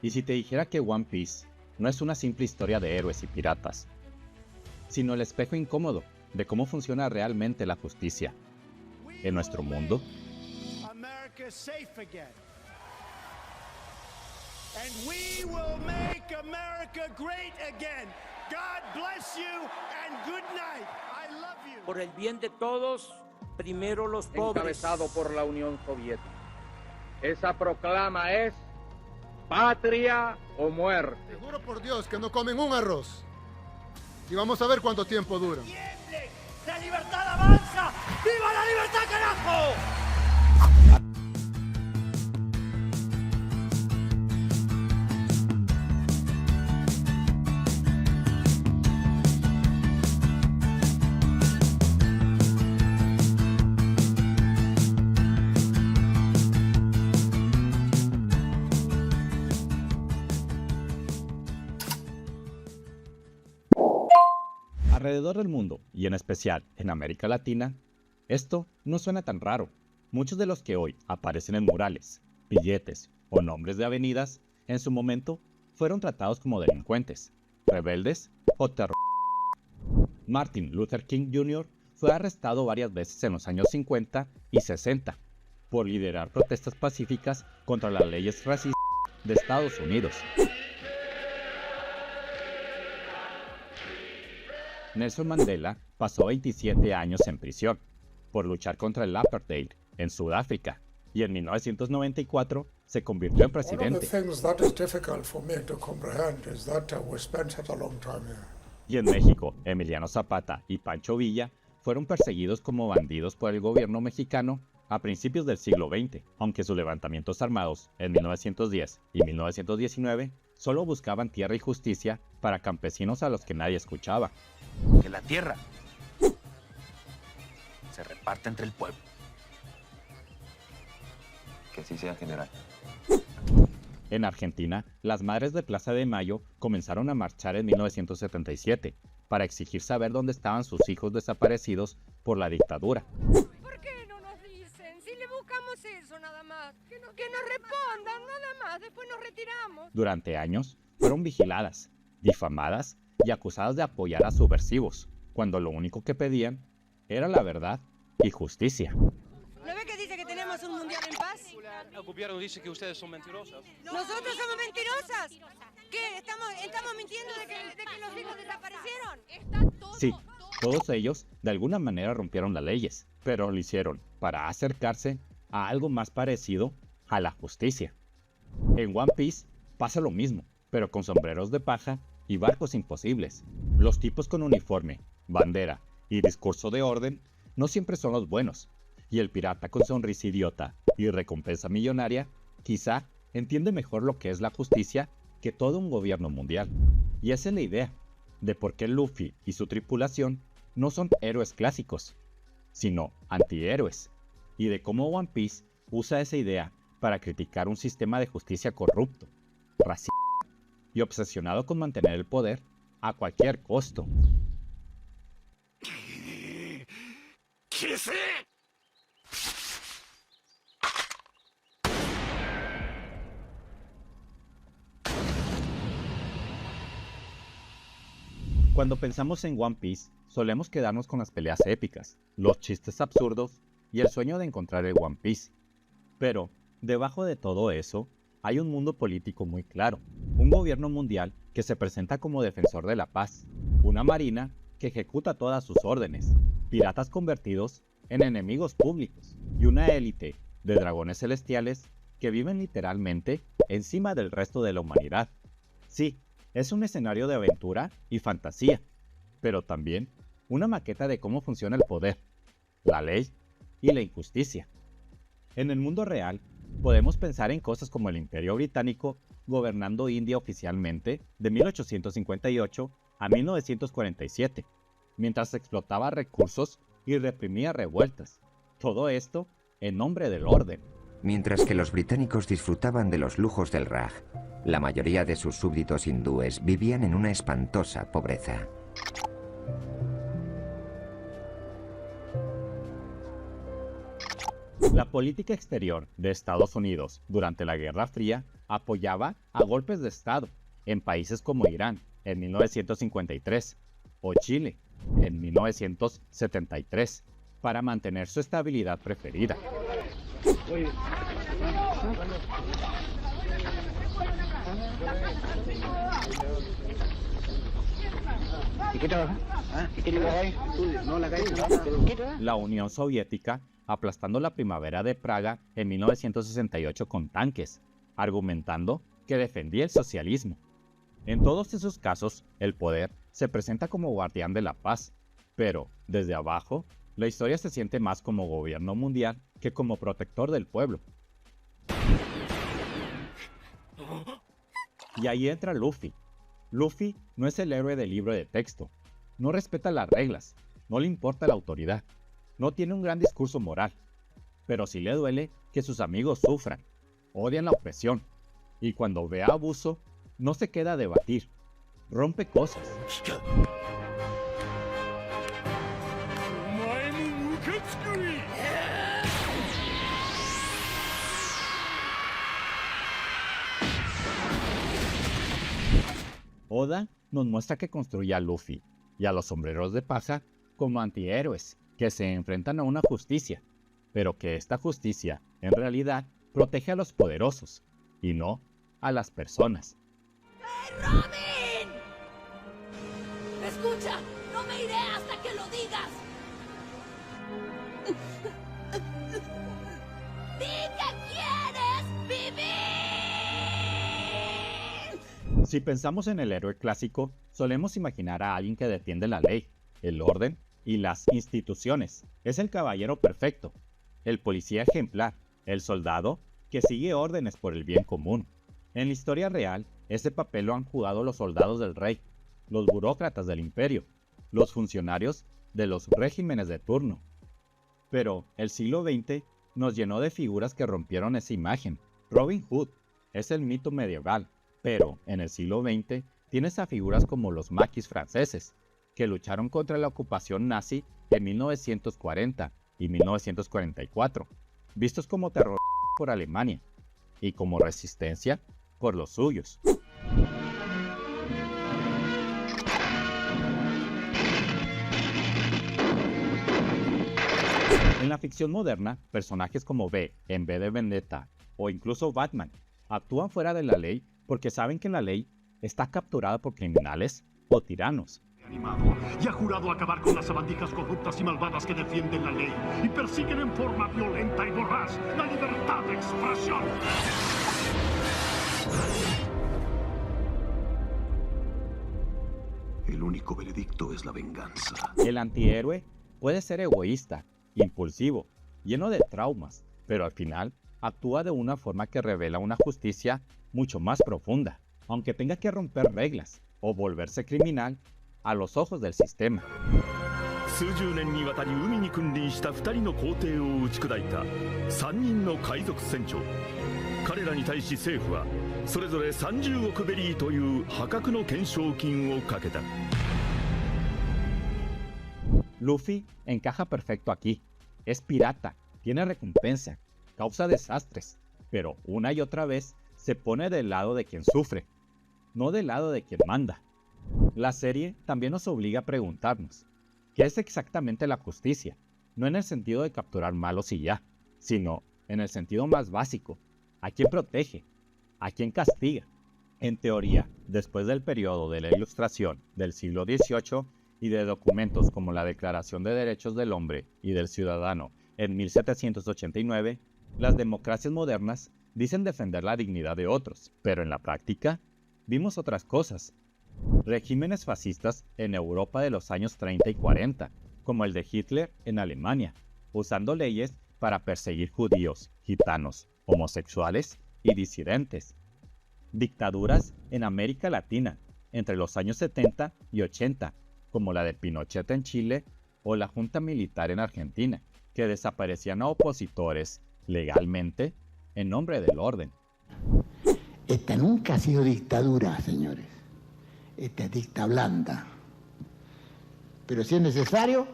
¿Y si te dijera que One Piece no es una simple historia de héroes y piratas, sino el espejo incómodo de cómo funciona realmente la justicia en nuestro mundo? America safe again. And we will make America great again. God bless you and good night. I love you. Por el bien de todos, primero los pobres. Encabezado por la Unión Soviética. Esa proclama es patria o muerte. Seguro por Dios que no comen un arroz. Y vamos a ver cuánto tiempo dura. ¡Tiemblen! ¡La libertad avanza! ¡Viva la libertad, carajo! Alrededor del mundo, y en especial en América Latina, esto no suena tan raro. Muchos de los que hoy aparecen en murales, billetes o nombres de avenidas, en su momento fueron tratados como delincuentes, rebeldes o terroristas. Martin Luther King Jr. fue arrestado varias veces en los años 50 y 60 por liderar protestas pacíficas contra las leyes racistas de Estados Unidos. Nelson Mandela pasó 27 años en prisión por luchar contra el apartheid en Sudáfrica y en 1994 se convirtió en presidente. Y en México, Emiliano Zapata y Pancho Villa fueron perseguidos como bandidos por el gobierno mexicano a principios del siglo XX, aunque sus levantamientos armados en 1910 y 1919 solo buscaban tierra y justicia para campesinos a los que nadie escuchaba. Que la tierra se reparte entre el pueblo. Que así sea, general. En Argentina, las madres de Plaza de Mayo comenzaron a marchar en 1977 para exigir saber dónde estaban sus hijos desaparecidos por la dictadura. ¿Por qué no nos dicen? Si le buscamos eso nada más. Que nos respondan nada más, después nos retiramos. Durante años fueron vigiladas, difamadas y acusadas de apoyar a subversivos, cuando lo único que pedían era la verdad y justicia. ¿No ve que dice que tenemos un mundial en paz? El gobierno dice que ustedes son mentirosas. ¿Nosotros somos mentirosas? ¿Qué? ¿Estamos mintiendo de que los hijos desaparecieron? Sí, todos ellos de alguna manera rompieron las leyes, pero lo hicieron para acercarse a algo más parecido a la justicia. En One Piece pasa lo mismo, pero con sombreros de paja y barcos imposibles. Los tipos con uniforme, bandera y discurso de orden no siempre son los buenos, y el pirata con sonrisa idiota y recompensa millonaria quizá entiende mejor lo que es la justicia que todo un gobierno mundial. Y esa es la idea de por qué Luffy y su tripulación no son héroes clásicos, sino antihéroes, y de cómo One Piece usa esa idea para criticar un sistema de justicia corrupto, racista y obsesionado con mantener el poder a cualquier costo. ¿Qué sé? Cuando pensamos en One Piece, solemos quedarnos con las peleas épicas, los chistes absurdos y el sueño de encontrar el One Piece. Pero, debajo de todo eso, hay un mundo político muy claro, un gobierno mundial que se presenta como defensor de la paz, una marina que ejecuta todas sus órdenes, piratas convertidos en enemigos públicos y una élite de dragones celestiales que viven literalmente encima del resto de la humanidad. Sí, es un escenario de aventura y fantasía, pero también una maqueta de cómo funciona el poder, la ley y la injusticia. En el mundo real, podemos pensar en cosas como el Imperio Británico gobernando India oficialmente de 1858 a 1947, mientras explotaba recursos y reprimía revueltas. Todo esto en nombre del orden. Mientras que los británicos disfrutaban de los lujos del Raj, la mayoría de sus súbditos hindúes vivían en una espantosa pobreza. La política exterior de Estados Unidos durante la Guerra Fría apoyaba a golpes de Estado en países como Irán en 1953 o Chile en 1973 para mantener su estabilidad preferida. La Unión Soviética aplastando la primavera de Praga en 1968 con tanques, argumentando que defendía el socialismo. En todos esos casos, el poder se presenta como guardián de la paz, pero, desde abajo, la historia se siente más como gobierno mundial que como protector del pueblo. Y ahí entra Luffy. Luffy no es el héroe del libro de texto, no respeta las reglas, no le importa la autoridad, no tiene un gran discurso moral, pero sí le duele que sus amigos sufran, odian la opresión, y cuando ve abuso, no se queda a debatir, rompe cosas. Oda nos muestra que construye a Luffy y a los sombreros de paja como antihéroes que se enfrentan a una justicia, pero que esta justicia, en realidad, protege a los poderosos y no a las personas. ¡Hey, Robin! ¡Escucha! ¡No me iré hasta que lo digas! ¡Di que quieres vivir! Si pensamos en el héroe clásico, solemos imaginar a alguien que defiende la ley, el orden y las instituciones. Es el caballero perfecto, el policía ejemplar, el soldado que sigue órdenes por el bien común. En la historia real, ese papel lo han jugado los soldados del rey, los burócratas del imperio, los funcionarios de los regímenes de turno. Pero el siglo XX nos llenó de figuras que rompieron esa imagen. Robin Hood es el mito medieval, pero en el siglo XX tienes a figuras como los maquis franceses, que lucharon contra la ocupación nazi en 1940 y 1944, vistos como terror por Alemania y como resistencia por los suyos. En la ficción moderna, personajes como V en V de Vendetta o incluso Batman actúan fuera de la ley porque saben que la ley está capturada por criminales o tiranos. Y ha jurado acabar con las sabandijas corruptas y malvadas que defienden la ley y persiguen en forma violenta y voraz la libertad de expresión. El único veredicto es la venganza. El antihéroe puede ser egoísta, impulsivo, lleno de traumas, pero al final actúa de una forma que revela una justicia mucho más profunda, aunque tenga que romper reglas o volverse criminal a los ojos del sistema. Luffy encaja perfecto aquí. Es pirata, tiene recompensa, causa desastres, pero una y otra vez se pone del lado de quien sufre, no del lado de quien manda. La serie también nos obliga a preguntarnos, ¿qué es exactamente la justicia? No en el sentido de capturar malos y ya, sino en el sentido más básico, ¿a quién protege? ¿A quién castiga? En teoría, después del periodo de la Ilustración del siglo XVIII y de documentos como la Declaración de Derechos del Hombre y del Ciudadano en 1789, las democracias modernas dicen defender la dignidad de otros, pero en la práctica vimos otras cosas. Regímenes fascistas en Europa de los años 30 y 40, como el de Hitler en Alemania, usando leyes para perseguir judíos, gitanos, homosexuales y disidentes. Dictaduras en América Latina entre los años 70 y 80, como la de Pinochet en Chile o la Junta Militar en Argentina, que desaparecían a opositores legalmente en nombre del orden. Esta nunca ha sido dictadura, señores. Esta es dicta blanda. Pero si es necesario,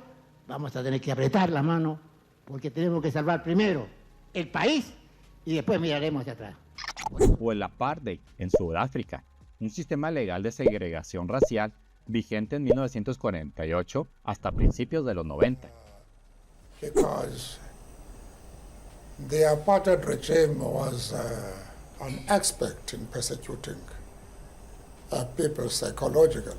vamos a tener que apretar la mano, porque tenemos que salvar primero el país y después miraremos hacia atrás. o el apartheid en Sudáfrica, un sistema legal de segregación racial vigente en 1948 hasta principios de los 90. Because the apartheid regime was an expert in persecuting people psychologically.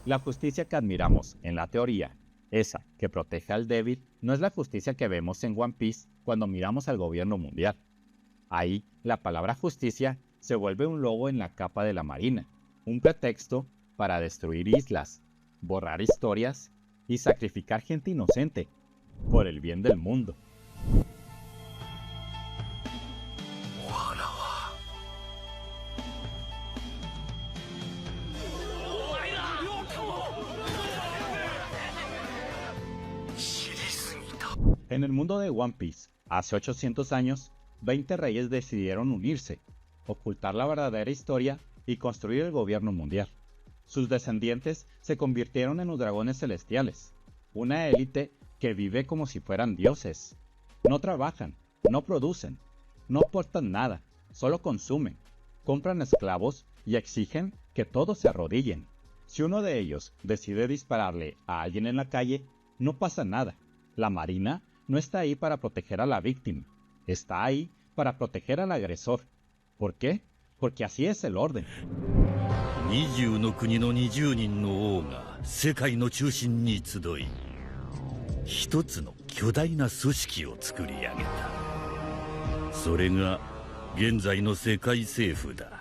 La justicia que admiramos en la teoría, esa que protege al débil, no es la justicia que vemos en One Piece cuando miramos al gobierno mundial. Ahí, la palabra justicia se vuelve un logo en la capa de la marina, un pretexto para destruir islas, borrar historias y sacrificar gente inocente por el bien del mundo. En el mundo de One Piece, hace 800 años, 20 reyes decidieron unirse, ocultar la verdadera historia y construir el gobierno mundial. Sus descendientes se convirtieron en los dragones celestiales, una élite que vive como si fueran dioses. No trabajan, no producen, no aportan nada, solo consumen, compran esclavos y exigen que todos se arrodillen. Si uno de ellos decide dispararle a alguien en la calle, no pasa nada. La marina no está ahí para proteger a la víctima, está ahí para proteger al agresor. ¿Por qué? Porque así es el orden. 20の国の20人の王が世界の中心に集い、一つの巨大な組織を作り上げた。それが現在の世界政府だ。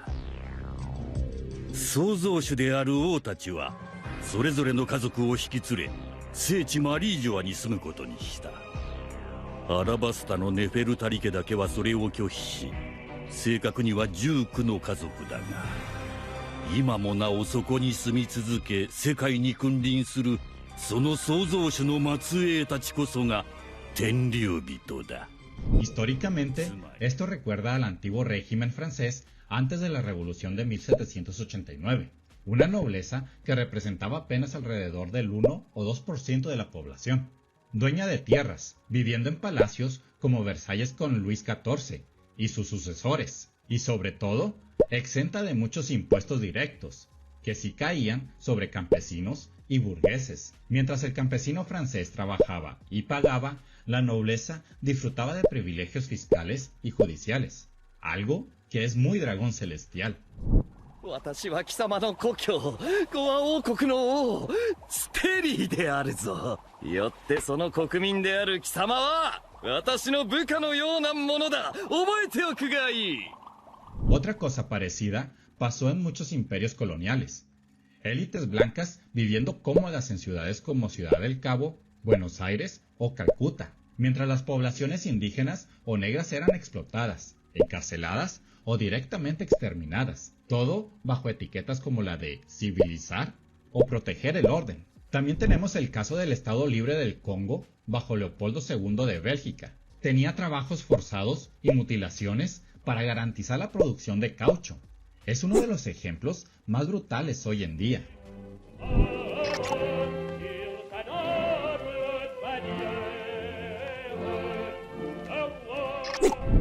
創造主である王たちはそれぞれの家族を引き連れ、聖地マリージョアに住むことにした。アラバスタのネフェルタリ家だけはそれを拒否し、正確には19の家族だが、今もなおそこに住み続け世界に君臨するその創造主の末裔たちこそが天竜人だ。Históricamente, esto recuerda al antiguo régimen francés antes de la Revolución de 1789, una nobleza que representaba apenas alrededor del 1 o 2% de la población, dueña de tierras, viviendo en palacios como Versalles con Luis XIV y sus sucesores, y sobre todo, exenta de muchos impuestos directos, que sí caían sobre campesinos y burgueses. Mientras el campesino francés trabajaba y pagaba, la nobleza disfrutaba de privilegios fiscales y judiciales, algo que es muy dragón celestial. 私は貴様の故郷、ゴア王国の王、ステリーであるぞ。よってその国民である貴様は、私の部下のようなものだ。覚えておくがいい。Otra cosa parecida pasó en muchos imperios coloniales. Élites blancas viviendo cómodas en ciudades como Ciudad del Cabo, Buenos Aires o Calcuta, mientras las poblaciones indígenas o negras eran explotadas, encarceladas o directamente exterminadas, todo bajo etiquetas como la de civilizar o proteger el orden. También tenemos el caso del Estado Libre del Congo bajo Leopoldo II de Bélgica. Tenía trabajos forzados y mutilaciones para garantizar la producción de caucho. Es uno de los ejemplos más brutales hoy en día.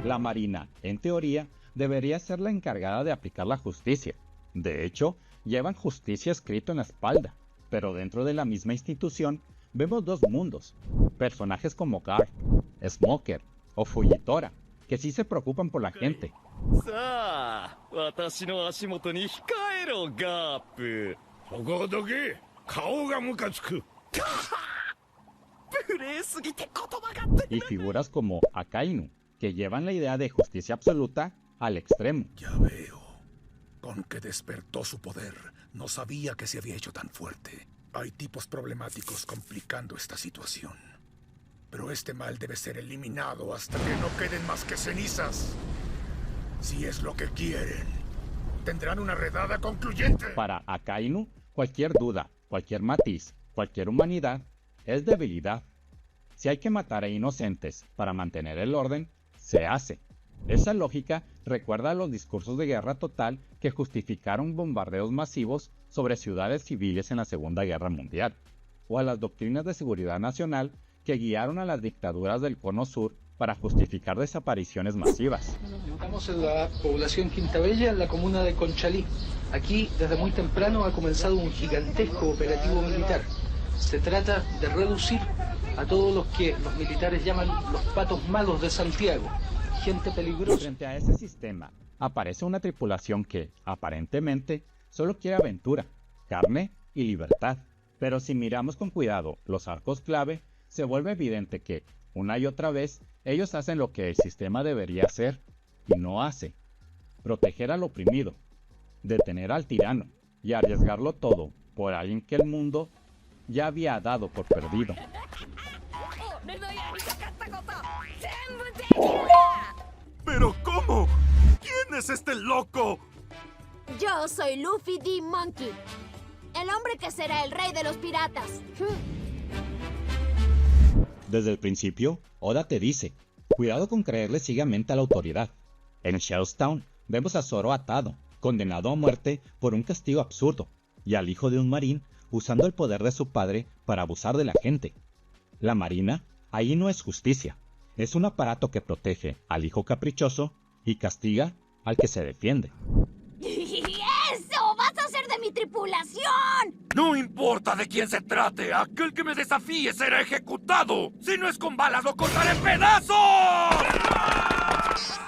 La Marina, en teoría, debería ser la encargada de aplicar la justicia. De hecho, llevan justicia escrito en la espalda, pero dentro de la misma institución vemos dos mundos, personajes como Garp, Smoker o Fujitora, que sí se preocupan por la gente. Y figuras como Akainu, que llevan la idea de justicia absoluta al extremo. Ya veo. Con que despertó su poder, no sabía que se había hecho tan fuerte. Hay tipos problemáticos complicando esta situación. Pero este mal debe ser eliminado hasta que no queden más que cenizas. Si es lo que quieren, tendrán una redada concluyente. Para Akainu, cualquier duda, cualquier matiz, cualquier humanidad es debilidad. Si hay que matar a inocentes para mantener el orden, se hace. Esa lógica recuerda a los discursos de guerra total que justificaron bombardeos masivos sobre ciudades civiles en la Segunda Guerra Mundial, o a las doctrinas de seguridad nacional que guiaron a las dictaduras del Cono Sur para justificar desapariciones masivas. Estamos en la población Quinta Bella, en la comuna de Conchalí. Aquí, desde muy temprano, ha comenzado un gigantesco operativo militar. Se trata de reducir a todos los que los militares llaman los patos malos de Santiago, gente peligrosa. Frente a ese sistema, aparece una tripulación que, aparentemente, solo quiere aventura, carne y libertad. Pero si miramos con cuidado los arcos clave, se vuelve evidente que, una y otra vez, ellos hacen lo que el sistema debería hacer y no hace: proteger al oprimido, detener al tirano y arriesgarlo todo por alguien que el mundo ya había dado por perdido. ¿Pero cómo? ¿Quién es este loco? Yo soy Luffy D. Monkey, el hombre que será el rey de los piratas. Desde el principio, Oda te dice: cuidado con creerle ciegamente a la autoridad. En Shellstown vemos a Zoro atado, condenado a muerte por un castigo absurdo, y al hijo de un marín usando el poder de su padre para abusar de la gente. La marina ahí no es justicia, es un aparato que protege al hijo caprichoso y castiga al que se defiende. ¡Eso! ¡Vas a ser de mi tripulación! No importa de quién se trate, aquel que me desafíe será ejecutado. Si no es con balas, lo cortaré en pedazos.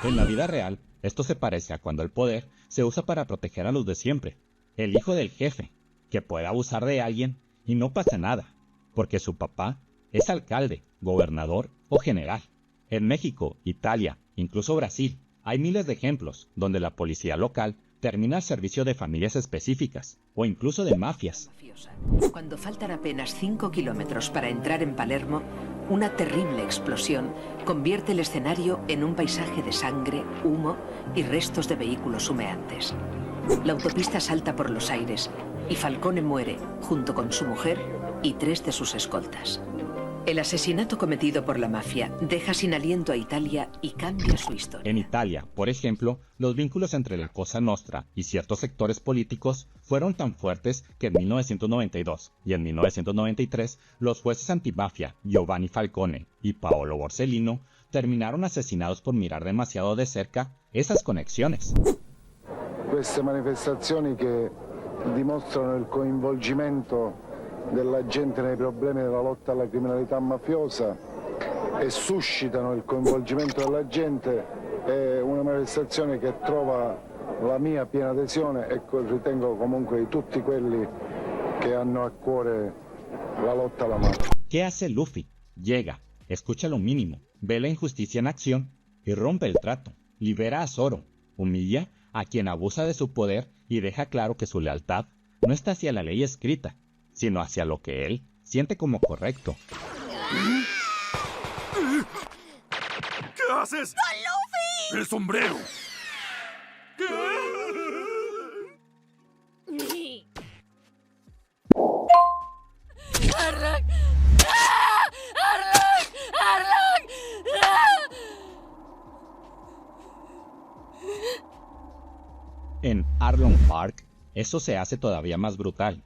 En la vida real, esto se parece a cuando el poder se usa para proteger a los de siempre. El hijo del jefe, que puede abusar de alguien y no pasa nada, porque su papá es alcalde, gobernador o general. En México, Italia, incluso Brasil, hay miles de ejemplos donde la policía local termina al servicio de familias específicas o incluso de mafias. Cuando faltan apenas 5 kilómetros para entrar en Palermo, una terrible explosión convierte el escenario en un paisaje de sangre, humo y restos de vehículos humeantes. La autopista salta por los aires y Falcone muere junto con su mujer y 3 de sus escoltas. El asesinato cometido por la mafia deja sin aliento a Italia y cambia su historia. En Italia, por ejemplo, los vínculos entre la Cosa Nostra y ciertos sectores políticos fueron tan fuertes que en 1992 y en 1993 los jueces antimafia Giovanni Falcone y Paolo Borsellino terminaron asesinados por mirar demasiado de cerca esas conexiones. Queste manifestazioni che dimostrano il coinvolgimento della gente nei problemi della lotta alla criminalità mafiosa e suscitano il coinvolgimento della gente è una manifestazione che trova la mia piena adesione e ritengo comunque di tutti quelli che hanno a cuore la lotta alla mafia. ¿Qué hace Luffy? Llega, escucha lo mínimo, ve la injusticia en acción y rompe el trato. Libera a Zoro, humilla a quien abusa de su poder y deja claro que su lealtad no está hacia la ley escrita, sino hacia lo que él siente como correcto. ¿Qué haces? ¡Con Luffy! ¡El sombrero! ¡Arlong! ¡Ah! ¡Arlong! ¡Arlong! ¡Ah! En Arlong Park, eso se hace todavía más brutal.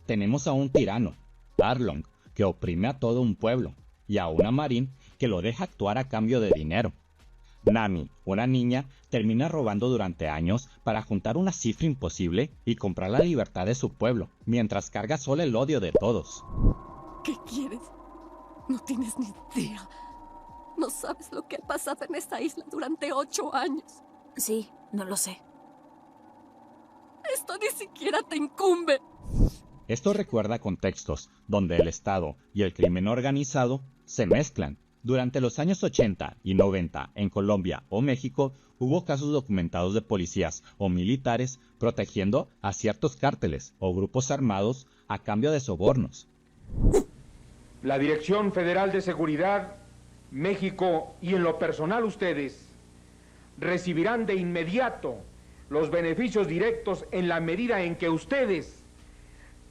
Tenemos a un tirano, Arlong, que oprime a todo un pueblo, y a una marín que lo deja actuar a cambio de dinero. Nami, una niña, termina robando durante años para juntar una cifra imposible y comprar la libertad de su pueblo, mientras carga sola el odio de todos. ¿Qué quieres? No tienes ni idea. No sabes lo que ha pasado en esta isla durante 8 años. Sí, no lo sé. Esto ni siquiera te incumbe. Esto recuerda contextos donde el Estado y el crimen organizado se mezclan. Durante los años 80 y 90 en Colombia o México hubo casos documentados de policías o militares protegiendo a ciertos cárteles o grupos armados a cambio de sobornos. La Dirección Federal de Seguridad, México y en lo personal ustedes recibirán de inmediato los beneficios directos en la medida en que ustedes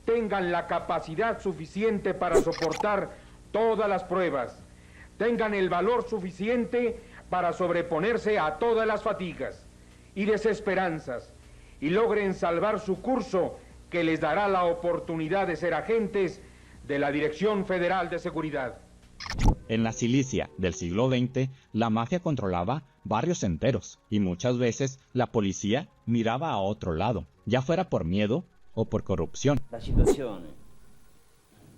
tengan la capacidad suficiente para soportar todas las pruebas, tengan el valor suficiente para sobreponerse a todas las fatigas y desesperanzas y logren salvar su curso que les dará la oportunidad de ser agentes de la Dirección Federal de Seguridad. En la Sicilia del siglo XX, la mafia controlaba barrios enteros y muchas veces la policía miraba a otro lado, ya fuera por miedo o por corrupción. La situación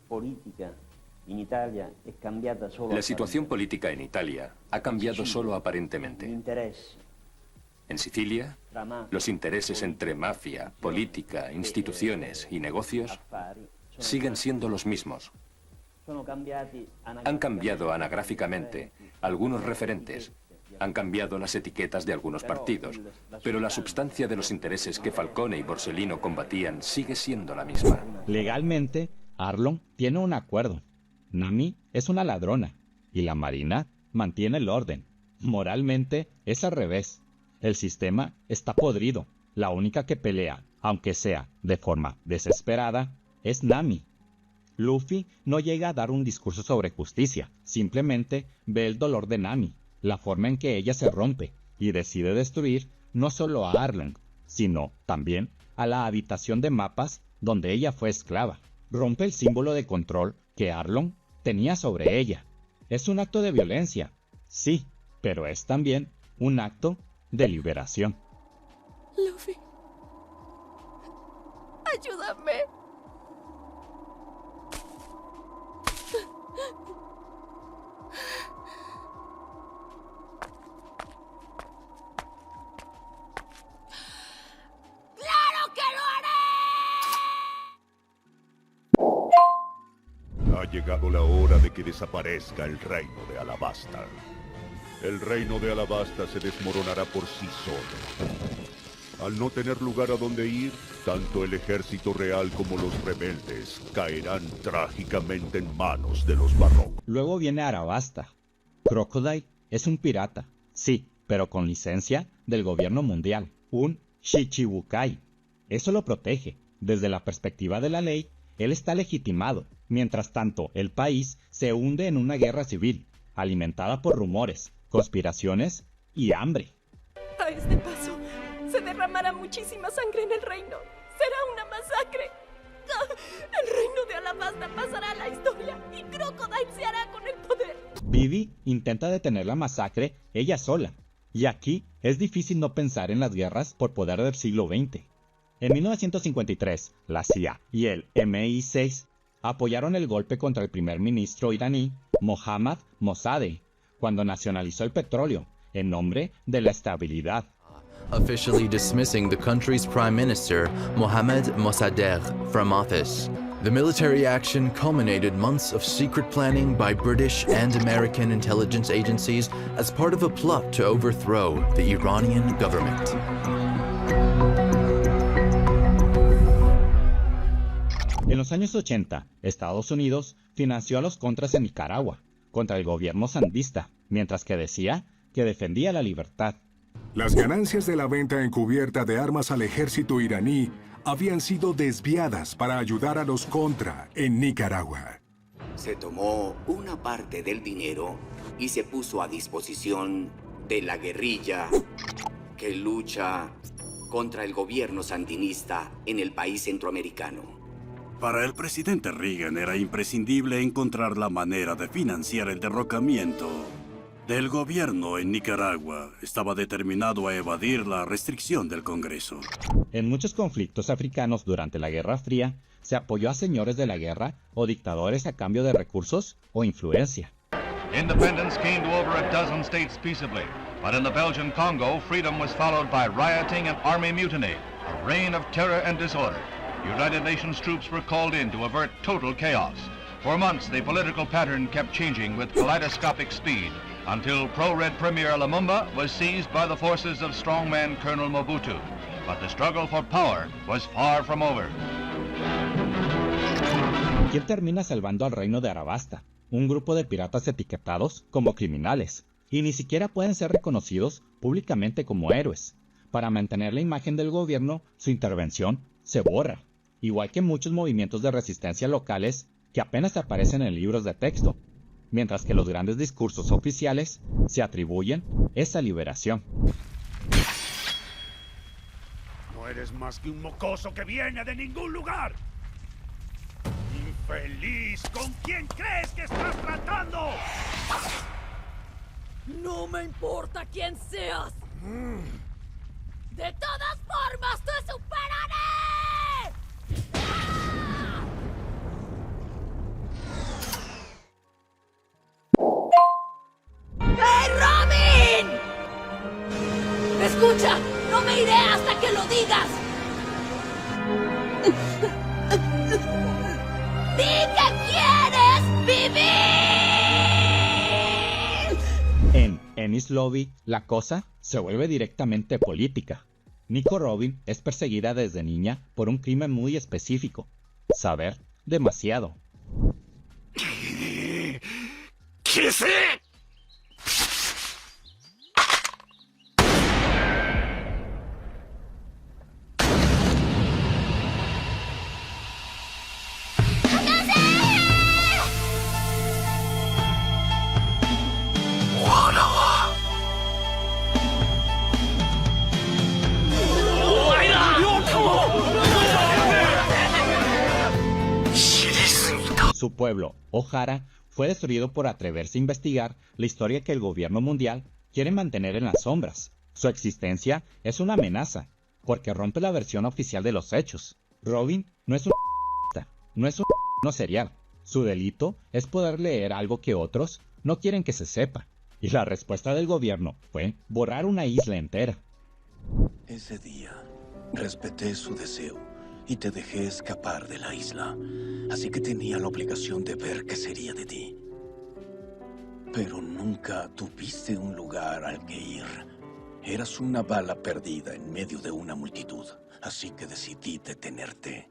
política en Italia es cambiada solo. La situación política en Italia ha cambiado solo aparentemente. En Sicilia, los intereses entre mafia, política, instituciones y negocios siguen siendo los mismos. Han cambiado anagráficamente algunos referentes, han cambiado las etiquetas de algunos partidos, pero la substancia de los intereses que Falcone y Borsellino combatían sigue siendo la misma. Legalmente, Arlong tiene un acuerdo. Nami es una ladrona y la Marina mantiene el orden. Moralmente es al revés. El sistema está podrido. La única que pelea, aunque sea de forma desesperada, es Nami. Luffy no llega a dar un discurso sobre justicia, simplemente ve el dolor de Nami, la forma en que ella se rompe, y decide destruir no solo a Arlong, sino también a la habitación de mapas donde ella fue esclava. Rompe el símbolo de control que Arlong tenía sobre ella. Es un acto de violencia, sí, pero es también un acto de liberación. Luffy, ayúdame. Ha llegado la hora de que desaparezca el reino de Alabasta. El reino de Alabasta se desmoronará por sí solo. Al no tener lugar a donde ir, tanto el ejército real como los rebeldes caerán trágicamente en manos de los Barrón. Luego viene Arabasta. Crocodile es un pirata, sí, pero con licencia del gobierno mundial, un Shichibukai. Eso lo protege. Desde la perspectiva de la ley, él está legitimado. Mientras tanto, el país se hunde en una guerra civil, alimentada por rumores, conspiraciones y hambre. A este paso, se derramará muchísima sangre en el reino. Será una masacre. El reino de Alabasta pasará a la historia y Crocodile se hará con el poder. Vivi intenta detener la masacre ella sola, y aquí es difícil no pensar en las guerras por poder del siglo XX. En 1953, la CIA y el MI6 apoyaron el golpe contra el primer ministro iraní Mohammad Mossadegh cuando nacionalizó el petróleo en nombre de la estabilidad. Officially dismissing the country's prime minister, Mohammad Mossadegh, from office. The military action culminated months of secret planning by British and American intelligence agencies as part of a plot to overthrow the Iranian government. En los años 80, Estados Unidos financió a los contras en Nicaragua, contra el gobierno sandinista, mientras que decía que defendía la libertad. Las ganancias de la venta encubierta de armas al ejército iraní habían sido desviadas para ayudar a los Contra en Nicaragua. Se tomó una parte del dinero y se puso a disposición de la guerrilla que lucha contra el gobierno sandinista en el país centroamericano. Para el presidente Reagan era imprescindible encontrar la manera de financiar el derrocamiento del gobierno en Nicaragua. Estaba determinado a evadir la restricción del Congreso. En muchos conflictos africanos durante la Guerra Fría, se apoyó a señores de la guerra o dictadores a cambio de recursos o influencia. Independence came to over a dozen states peaceably, but in the Belgian Congo, freedom was followed by rioting and army mutiny, a reign of terror and disorder. United Nations troops were called in to avert total chaos. For months, the political pattern kept changing with kaleidoscopic speed, until pro-Red Premier Lumumba was seized by the forces of strongman Colonel Mobutu. But the struggle for power was far from over. ¿Quién termina salvando al reino de Arabasta? Un grupo de piratas etiquetados como criminales, y ni siquiera pueden ser reconocidos públicamente como héroes. Para mantener la imagen del gobierno, su intervención se borra, igual que muchos movimientos de resistencia locales que apenas aparecen en libros de texto, mientras que los grandes discursos oficiales se atribuyen esa liberación. No eres más que un mocoso que viene de ningún lugar. infeliz! ¿Con quién crees que estás tratando? No me importa quién seas. De todas formas, te superaré. ¡Hey, Robin! Escucha, no me iré hasta que lo digas. ¡Di que quieres vivir! En Enies Lobby, la cosa se vuelve directamente política. Nico Robin es perseguida desde niña por un crimen muy específico: saber demasiado. ¿Qué sé? Su pueblo, Ohara, fue destruido por atreverse a investigar la historia que el gobierno mundial quiere mantener en las sombras. Su existencia es una amenaza, porque rompe la versión oficial de los hechos. Robin no es no es un serial. Su delito es poder leer algo que otros no quieren que se sepa. Y la respuesta del gobierno fue borrar una isla entera. Ese día, respeté su deseo y te dejé escapar de la isla. Así que tenía la obligación de ver qué sería de ti. Pero nunca tuviste un lugar al que ir. Eras una bala perdida en medio de una multitud. Así que decidí detenerte.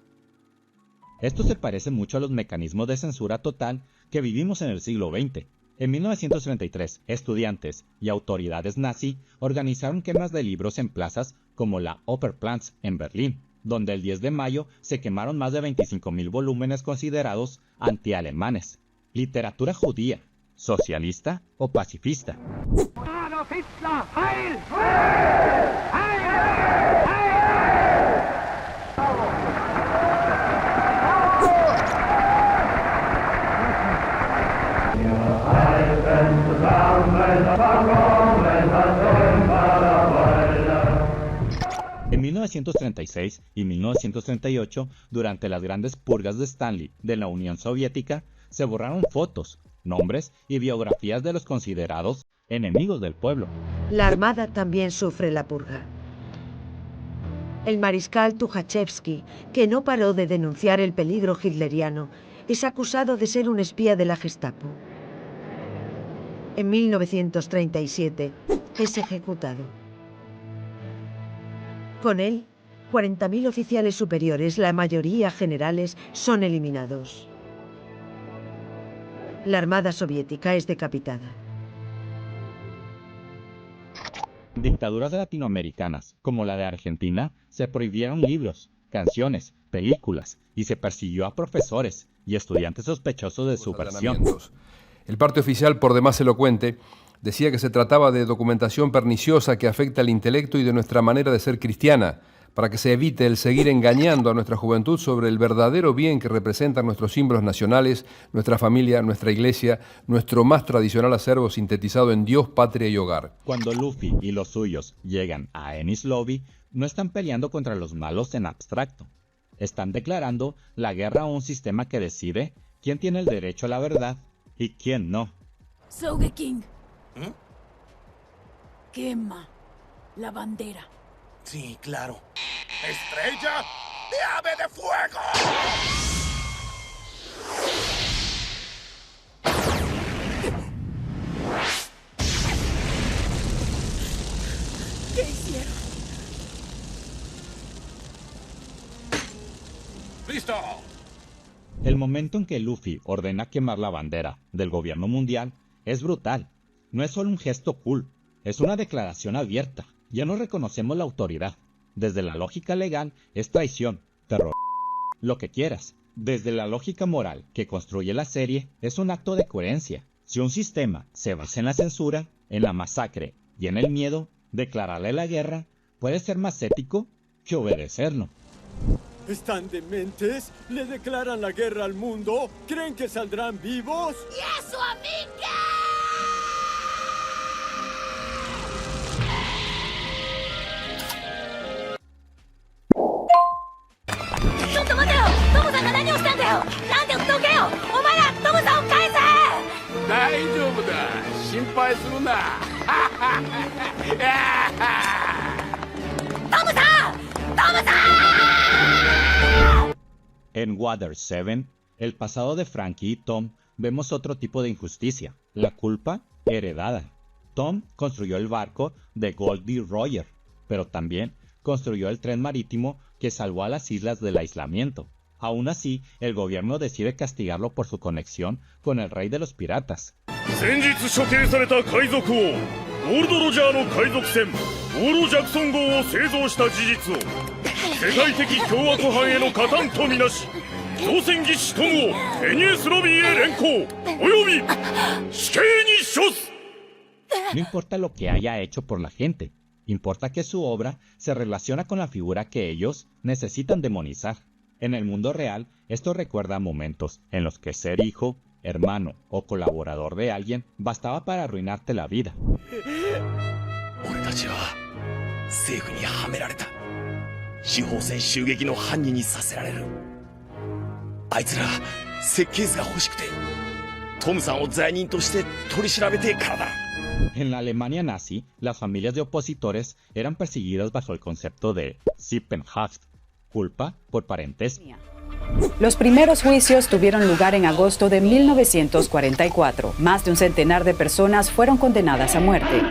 Esto se parece mucho a los mecanismos de censura total que vivimos en el siglo XX. En 1933, estudiantes y autoridades nazi organizaron quemas de libros en plazas como la Operplatz en Berlín, donde el 10 de mayo se quemaron más de 25.000 volúmenes considerados antialemanes. Literatura judía, socialista o pacifista. ¡Adolf Hitler, heil! En 1936 y 1938, durante las grandes purgas de Stanley de la Unión Soviética, se borraron fotos, nombres y biografías de los considerados enemigos del pueblo. La Armada también sufre la purga. El mariscal Tukhachevsky, que no paró de denunciar el peligro hitleriano, es acusado de ser un espía de la Gestapo. En 1937 es ejecutado. Con él, 40.000 oficiales superiores, la mayoría generales, son eliminados. La Armada soviética es decapitada. En dictaduras latinoamericanas, como la de Argentina, se prohibieron libros, canciones, películas y se persiguió a profesores y estudiantes sospechosos de subversión. El parte oficial, por demás elocuente, decía que se trataba de documentación perniciosa que afecta al intelecto y de nuestra manera de ser cristiana, para que se evite el seguir engañando a nuestra juventud sobre el verdadero bien que representan nuestros símbolos nacionales, nuestra familia, nuestra iglesia, nuestro más tradicional acervo sintetizado en Dios, patria y hogar. Cuando Luffy y los suyos llegan a Enies Lobby, no están peleando contra los malos en abstracto. Están declarando la guerra a un sistema que decide quién tiene el derecho a la verdad y quién no. Sogeking. Quema la bandera. Sí, claro. ¡Estrella de ave de fuego! ¿Qué hicieron? ¡Listo! El momento en que Luffy ordena quemar la bandera del gobierno mundial es brutal. No es solo un gesto cool, es una declaración abierta. Ya no reconocemos la autoridad. Desde la lógica legal es traición, terror, lo que quieras. Desde la lógica moral que construye la serie es un acto de coherencia. Si un sistema se basa en la censura, en la masacre y en el miedo, declararle la guerra puede ser más ético que obedecerlo. ¿Están dementes? ¿Le declaran la guerra al mundo? ¿Creen que saldrán vivos? ¿Y eso a mí qué? En Water 7, el pasado de Frankie y Tom, vemos otro tipo de injusticia, la culpa heredada. Tom construyó el barco de Goldie Roger, pero también construyó el tren marítimo que salvó a las islas del aislamiento. Aún así, el gobierno decide castigarlo por su conexión con el rey de los piratas. No importa lo que haya hecho por la gente, importa que su obra se relaciona con la figura que ellos necesitan demonizar. En el mundo real, esto recuerda momentos en los que ser hijo, hermano o colaborador de alguien bastaba para arruinarte la vida. En la Alemania nazi, las familias de opositores eran perseguidas bajo el concepto de Sippenhaft, culpa por parentesco. Los primeros juicios tuvieron lugar en agosto de 1944. Más de un centenar de personas fueron condenadas a muerte.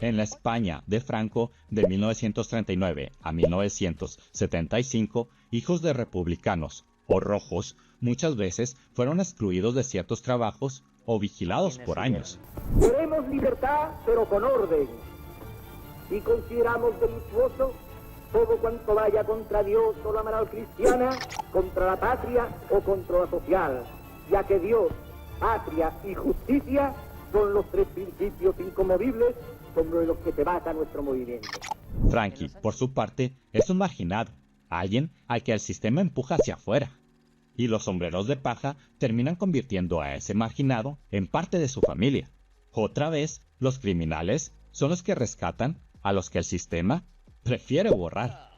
En la España de Franco, de 1939 a 1975, hijos de republicanos o rojos muchas veces fueron excluidos de ciertos trabajos o vigilados por años. Queremos libertad, pero con orden. Y consideramos delictuoso todo cuanto vaya contra Dios o la moral cristiana, contra la patria o contra la social, ya que Dios, patria y justicia son los tres principios inconmovibles sobre los que se basa nuestro movimiento. Frankie, por su parte, es un marginado, alguien al que el sistema empuja hacia afuera. Y los sombreros de paja terminan convirtiendo a ese marginado en parte de su familia. Otra vez, los criminales son los que rescatan a los que el sistema prefiere borrar.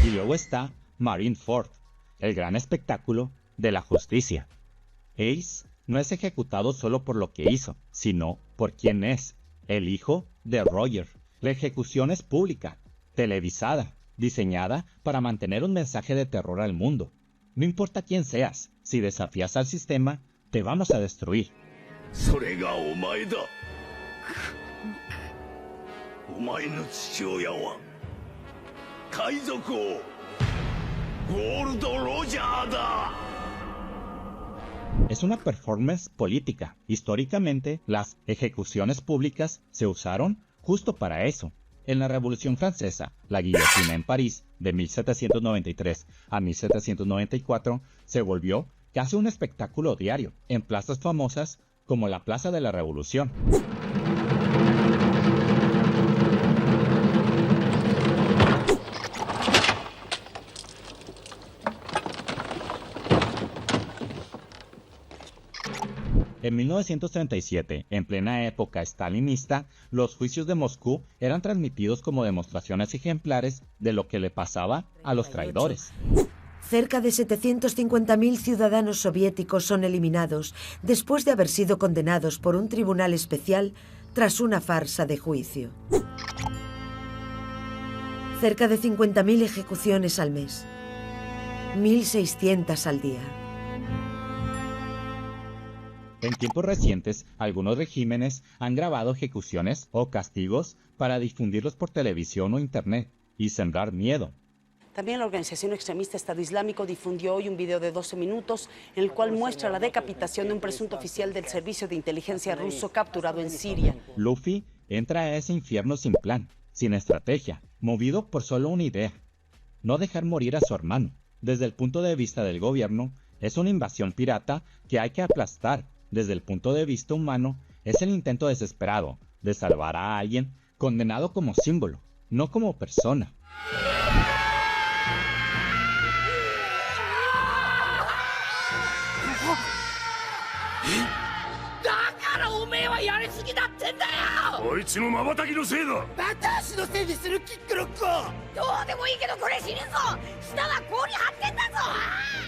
Y luego está Marineford, el gran espectáculo de la justicia. Ace no es ejecutado solo por lo que hizo, sino por quién es, el hijo de Roger. La ejecución es pública, televisada, diseñada para mantener un mensaje de terror al mundo. No importa quién seas, si desafías al sistema, te vamos a destruir. Es una performance política. Históricamente, las ejecuciones públicas se usaron justo para eso. En la Revolución Francesa, la guillotina en París, de 1793 a 1794, se volvió casi un espectáculo diario, en plazas famosas como la Plaza de la Revolución. En 1937, en plena época stalinista, los juicios de Moscú eran transmitidos como demostraciones ejemplares de lo que le pasaba a los traidores. Cerca de 750.000 ciudadanos soviéticos son eliminados después de haber sido condenados por un tribunal especial tras una farsa de juicio. Cerca de 50.000 ejecuciones al mes. 1.600 al día. En tiempos recientes, algunos regímenes han grabado ejecuciones o castigos para difundirlos por televisión o internet y sembrar miedo. También la organización extremista Estado Islámico difundió hoy un video de 12 minutos en el cual muestra la decapitación de un presunto oficial del servicio de inteligencia ruso capturado en Siria. Luffy entra a ese infierno sin plan, sin estrategia, movido por solo una idea: no dejar morir a su hermano. Desde el punto de vista del gobierno, es una invasión pirata que hay que aplastar. Desde el punto de vista humano, es el intento desesperado de salvar a alguien condenado como símbolo, no como persona.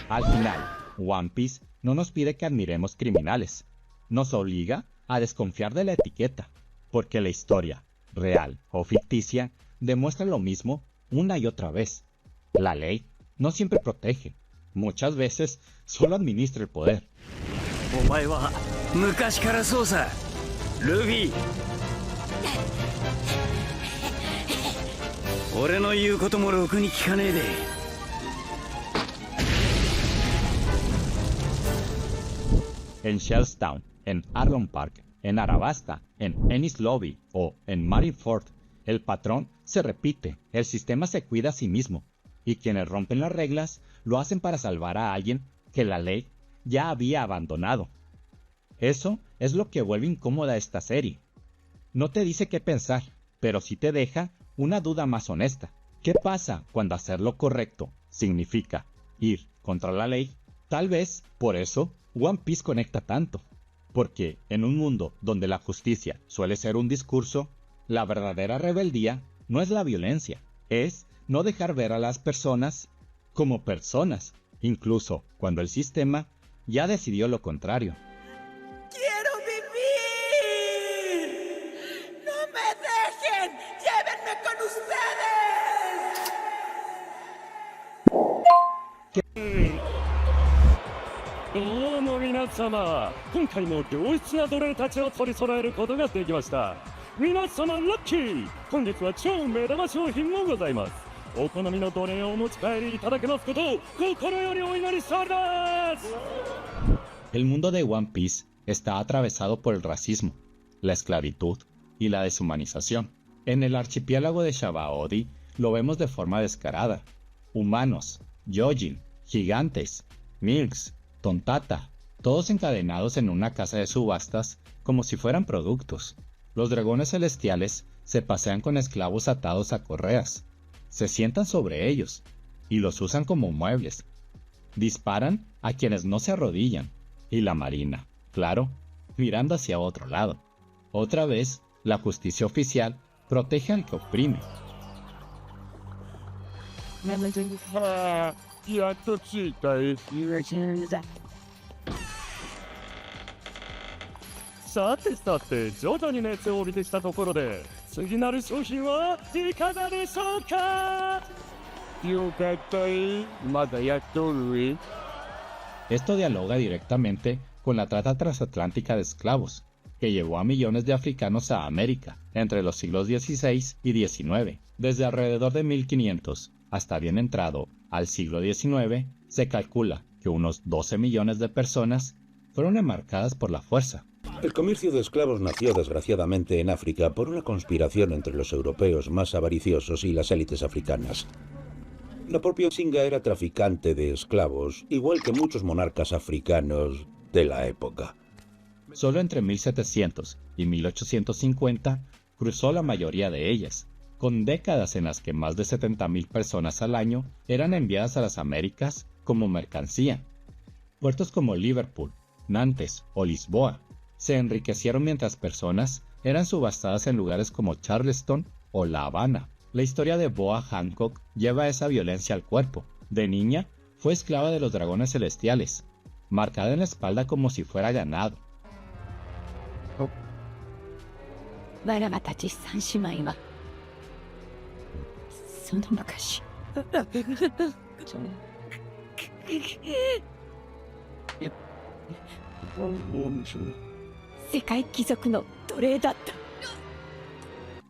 Al final, One Piece no nos pide que admiremos criminales, nos obliga a desconfiar de la etiqueta, porque la historia, real o ficticia, demuestra lo mismo una y otra vez. La ley no siempre protege, muchas veces solo administra el poder. En Shellstown, en Arlong Park, en Arabasta, en Enies Lobby o en Marineford, el patrón se repite, el sistema se cuida a sí mismo, y quienes rompen las reglas lo hacen para salvar a alguien que la ley ya había abandonado. Eso es lo que vuelve incómoda esta serie. No te dice qué pensar, pero sí te deja una duda más honesta. ¿Qué pasa cuando hacer lo correcto significa ir contra la ley? Tal vez por eso One Piece conecta tanto, porque en un mundo donde la justicia suele ser un discurso, la verdadera rebeldía no es la violencia, es no dejar ver a las personas como personas, incluso cuando el sistema ya decidió lo contrario. ¡Quiero vivir! ¡No me dejen! ¡Llévenme con ustedes! どうも皆様、今回も良質な奴隷たちを取り揃えることができました。皆様ラッキー！本日は超目玉商品もございます。お好みの奴隷をお持ち帰りいただけますことを心よりお祈りしております。 El mundo de One Piece está atravesado por el racismo, la esclavitud y la deshumanización. En el archipiélago de Sabaody lo vemos de forma descarada. Humanos, Gyojin, gigantes, Milks, Tontata, todos encadenados en una casa de subastas como si fueran productos. Los dragones celestiales se pasean con esclavos atados a correas, se sientan sobre ellos y los usan como muebles. Disparan a quienes no se arrodillan. Y la marina, claro, mirando hacia otro lado. Otra vez, la justicia oficial protege al que oprime. やっと着いたよ。さてさて、徐々に熱を帯びてきたところで、次なる商品はいかがでしょうか。よかったよ。まだやっとるよ。 Esto dialoga directamente con la trata transatlántica de esclavos, que llevó a millones de africanos a América entre los siglos XVI y XIX. Desde alrededor de 1500 hasta bien entrado al siglo XIX, se calcula que unos 12 millones de personas fueron enmarcadas por la fuerza. El comercio de esclavos nació desgraciadamente en África por una conspiración entre los europeos más avariciosos y las élites africanas. La propia Singa era traficante de esclavos, igual que muchos monarcas africanos de la época. Solo entre 1700 y 1850 cruzó la mayoría de ellas, con décadas en las que más de 70.000 personas al año eran enviadas a las Américas como mercancía. Puertos como Liverpool, Nantes o Lisboa se enriquecieron mientras personas eran subastadas en lugares como Charleston o La Habana. La historia de Boa Hancock lleva esa violencia al cuerpo. De niña, fue esclava de los dragones celestiales, marcada en la espalda como si fuera ganado. わらわたち三姉妹はその昔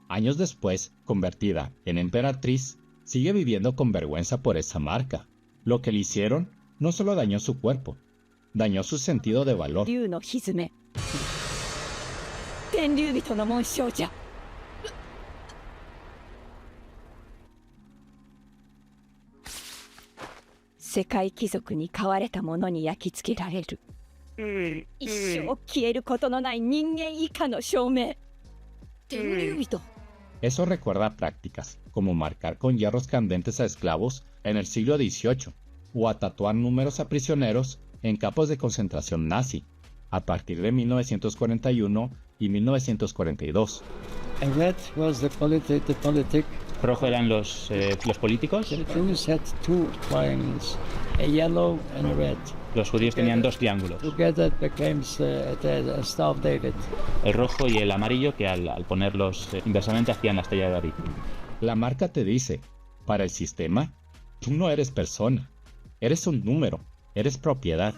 Años después, convertida en emperatriz, sigue viviendo con vergüenza por esa marca. Lo que le hicieron no solo dañó su cuerpo, dañó su sentido de valor. Eso recuerda prácticas como marcar con hierros candentes a esclavos en el siglo XVIII o a tatuar números a prisioneros en campos de concentración nazi a partir de 1941 y 1942. Rojo eran los políticos. Los judíos tenían dos triángulos. El rojo y el amarillo, que al ponerlos inversamente hacían la estrella de David. La marca te dice, para el sistema, tú no eres persona, eres un número, eres propiedad.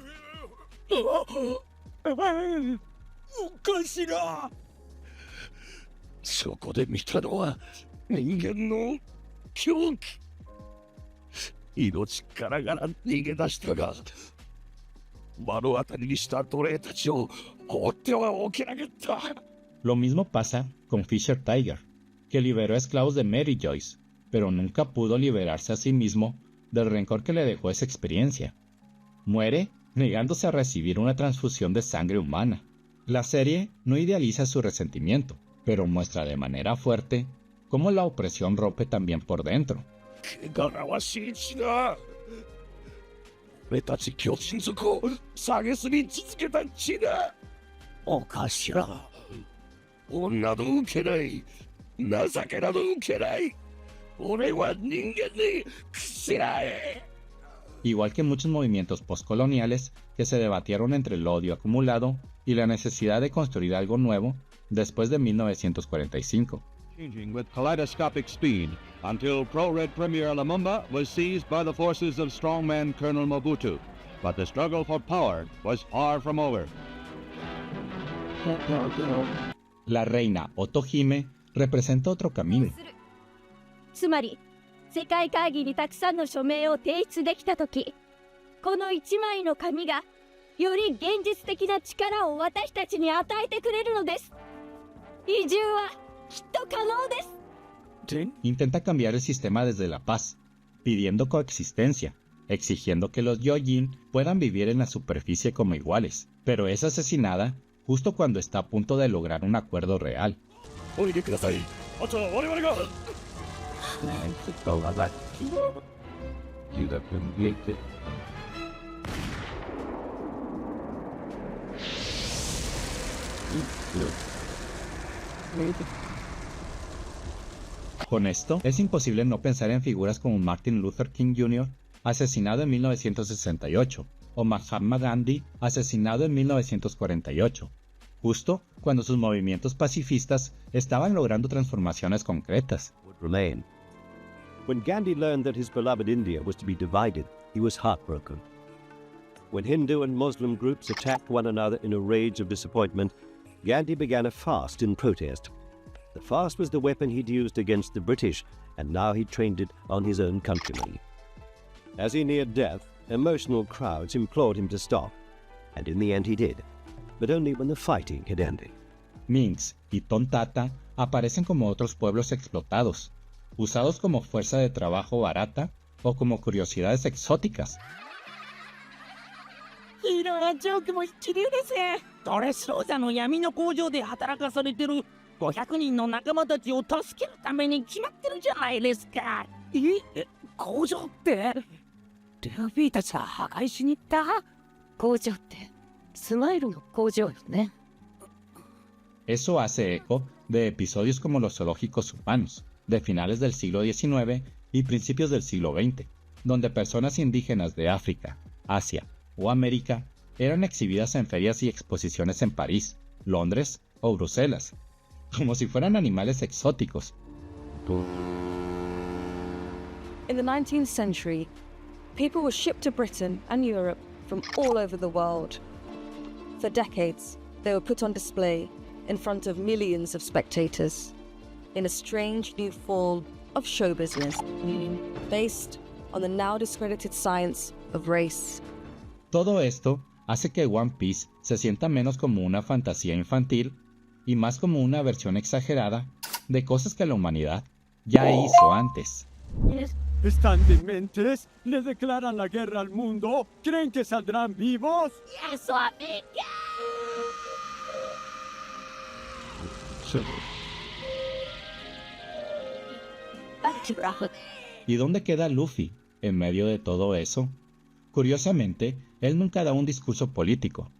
Lo mismo pasa con Fisher Tiger, que liberó esclavos de Mary Joyce, pero nunca pudo liberarse a sí mismo del rencor que le dejó esa experiencia. Muere negándose a recibir una transfusión de sangre humana. La serie no idealiza su resentimiento, pero muestra de manera fuerte cómo la opresión rompe también por dentro. Igual que muchos movimientos postcoloniales que se debatieron entre el odio acumulado y la necesidad de construir algo nuevo después de 1945. Changing with kaleidoscopic speed until pro-red Premier Lumumba was seized by the forces of strongman Colonel Mobutu. But the struggle for power was far from over. La reina Otohime representa otro camino. つまり世界会議にたくさんの署名を提出できたとき、この一枚の紙がより現実的な力を私たちに与えてくれるのです。移住はきっと可能です。Intenta cambiar el sistema desde la paz, pidiendo coexistencia, exigiendo que los Gyojin puedan vivir en la superficie como iguales, pero es asesinada justo cuando está a punto de lograr un acuerdo real. Con esto, es imposible no pensar en figuras como Martin Luther King Jr., asesinado en 1968, o Mahatma Gandhi, asesinado en 1948, justo cuando sus movimientos pacifistas estaban logrando transformaciones concretas. When Gandhi learned that his beloved India was to be divided, he was heartbroken. When Hindu and Muslim groups attacked one another in a rage of disappointment, Gandhi began a fast in protest. The fast was the weapon he'd used against the British, and now he trained it on his own countrymen. As he neared death, emotional crowds implored him to stop, and in the end he did, but only when the fighting had ended. Minsk y Tontata aparecen como otros pueblos explotados, usados como fuerza de trabajo barata o como curiosidades exóticas. ヒーローはジョークも一流ですね。ドレスローザの闇の工場で働かされてる500人の仲間たちを助けるために決まってるじゃないですか。工場ってルフィたちが破壊しに行った工場ってスマイルの工場よね。Eso hace eco de episodios como los zoológicos humanos, de finales del siglo XIX y principios del siglo XX, donde personas indígenas de África, Asia o América eran exhibidas en ferias y exposiciones en París, Londres o Bruselas, como si fueran animales exóticos. In the 19th century, people were shipped to Britain and Europe from all over the world. For decades, they were put on display in front of millions of spectators in a strange new form of show business, based on the now discredited science of race. Todo esto hace que One Piece se sienta menos como una fantasía infantil y más como una versión exagerada de cosas que la humanidad ya hizo antes. ¿Están dementes? ¿Le declaran la guerra al mundo? ¿Creen que saldrán vivos? ¡Eso, amiga! ¿Y dónde queda Luffy en medio de todo eso? Curiosamente, él nunca da un discurso político.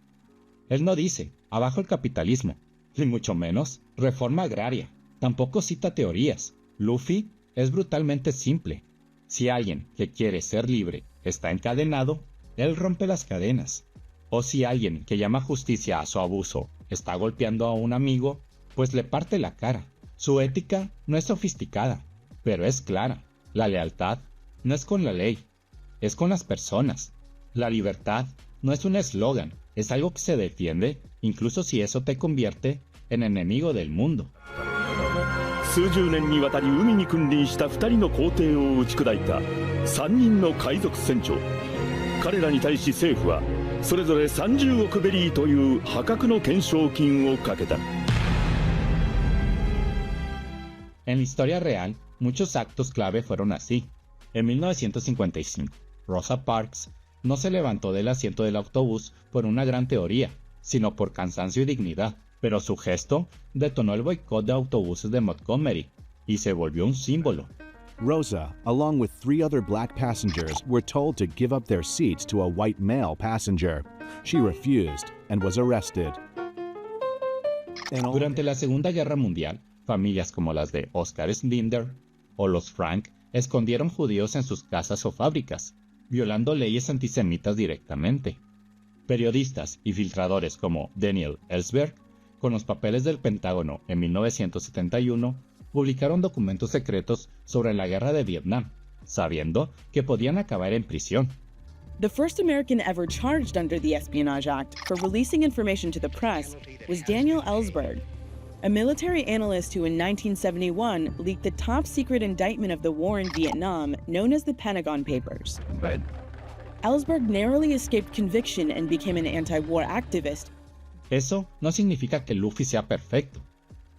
Él no dice, abajo el capitalismo, ni mucho menos, reforma agraria. Tampoco cita teorías. Luffy es brutalmente simple. Si alguien que quiere ser libre está encadenado, él rompe las cadenas. O si alguien que llama justicia a su abuso está golpeando a un amigo, pues le parte la cara. Su ética no es sofisticada, pero es clara. La lealtad no es con la ley, es con las personas. La libertad no es un eslogan, es algo que se defiende, incluso si eso te convierte en enemigo del mundo. 数十年にわたり海に君臨した2人の皇帝を打ち砕いた3人の海賊船長。彼らに対し政府はそれぞれ30億ベリーという破格の懸賞金をかけた。 En la historia real, muchos actos clave fueron así. En 1955, Rosa Parks no se levantó del asiento del autobús por una gran teoría, sino por cansancio y dignidad, pero su gesto detonó el boicot de autobuses de Montgomery y se volvió un símbolo. Rosa, along with 3 other black passengers, were told to give up their seats to a white male passenger. She refused and was arrested. Durante la Segunda Guerra Mundial, familias como las de Oscar Schindler o los Frank escondieron judíos en sus casas o fábricas, violando leyes antisemitas directamente. Periodistas y filtradores como Daniel Ellsberg, con los papeles del Pentágono en 1971, publicaron documentos secretos sobre la guerra de Vietnam, sabiendo que podían acabar en prisión. The first American ever charged under the Espionage Act for releasing information to the press was Daniel Ellsberg, a military analyst who in 1971 leaked the top-secret indictment of the war in Vietnam known as the Pentagon Papers. Ellsberg narrowly escaped conviction and became an anti-war activist. Eso no significa que Luffy sea perfecto.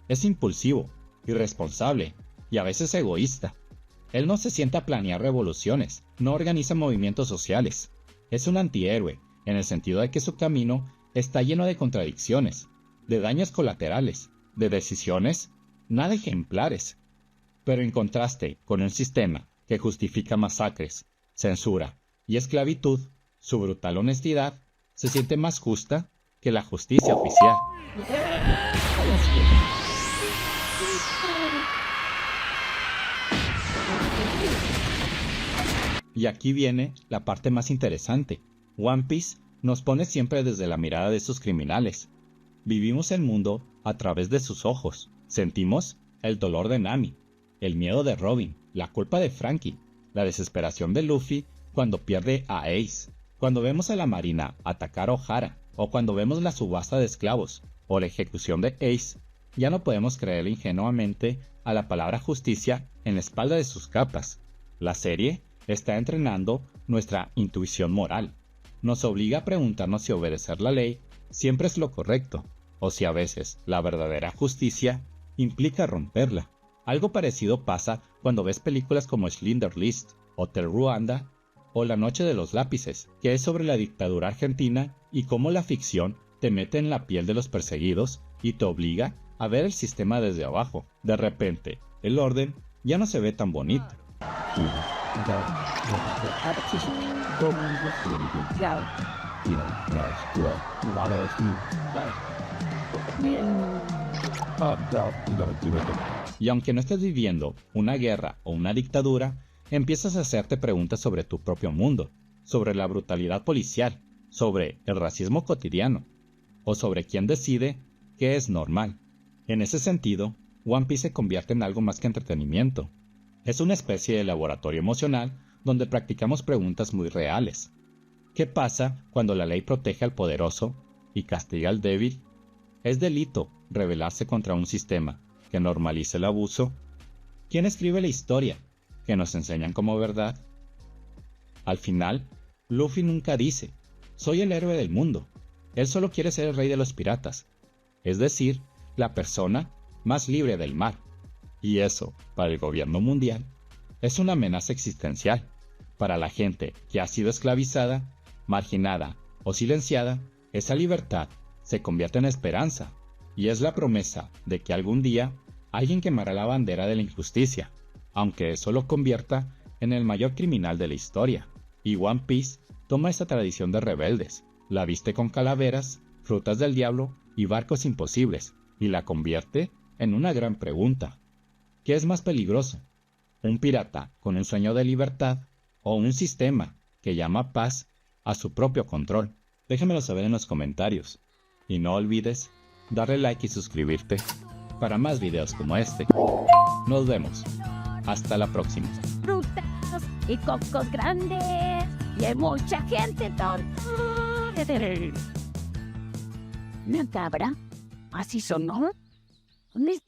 Es impulsivo, irresponsable y a veces egoísta. Él no se sienta a planear revoluciones, no organiza movimientos sociales. Es un antihéroe, en el sentido de que su camino está lleno de contradicciones, de daños colaterales, de decisiones nada ejemplares. Pero en contraste con un sistema que justifica masacres, censura y esclavitud, su brutal honestidad se siente más justa que la justicia oficial. Y aquí viene la parte más interesante. One Piece nos pone siempre desde la mirada de sus criminales. Vivimos el mundo a través de sus ojos. Sentimos el dolor de Nami, el miedo de Robin, la culpa de Frankie, la desesperación de Luffy cuando pierde a Ace, cuando vemos a la Marina atacar a O'Hara, o cuando vemos la subasta de esclavos, o la ejecución de Ace. Ya no podemos creer ingenuamente a la palabra justicia en la espalda de sus capas. La serie está entrenando nuestra intuición moral. Nos obliga a preguntarnos si obedecer la ley siempre es lo correcto, o si a veces la verdadera justicia implica romperla. Algo parecido pasa cuando ves películas como Schindler's List, Hotel Ruanda o La Noche de los Lápices, que es sobre la dictadura argentina y cómo la ficción te mete en la piel de los perseguidos y te obliga a ver el sistema desde abajo. De repente, el orden ya no se ve tan bonito. Y aunque no estés viviendo una guerra o una dictadura, empiezas a hacerte preguntas sobre tu propio mundo, sobre la brutalidad policial, sobre el racismo cotidiano, o sobre quién decide qué es normal. En ese sentido, One Piece se convierte en algo más que entretenimiento. Es una especie de laboratorio emocional donde practicamos preguntas muy reales. ¿Qué pasa cuando la ley protege al poderoso y castiga al débil? ¿Es delito rebelarse contra un sistema que normalice el abuso? ¿Quién escribe la historia que nos enseñan como verdad? Al final, Luffy nunca dice, soy el héroe del mundo. Él solo quiere ser el rey de los piratas, es decir, la persona más libre del mar. Y eso, para el gobierno mundial, es una amenaza existencial. Para la gente que ha sido esclavizada, marginada o silenciada, esa libertad se convierte en esperanza, y es la promesa de que algún día alguien quemará la bandera de la injusticia, aunque eso lo convierta en el mayor criminal de la historia. Y One Piece toma esa tradición de rebeldes, la viste con calaveras, frutas del diablo y barcos imposibles, y la convierte en una gran pregunta. ¿Qué es más peligroso? ¿Un pirata con un sueño de libertad o un sistema que llama paz a su propio control? Déjamelo saber en los comentarios. Y no olvides darle like y suscribirte para más videos como este. Nos vemos. Hasta la próxima. Frutas y cocos grandes. Y hay mucha gente tonta. ¿Una cabra? ¿Así sonó? ¿Dónde está?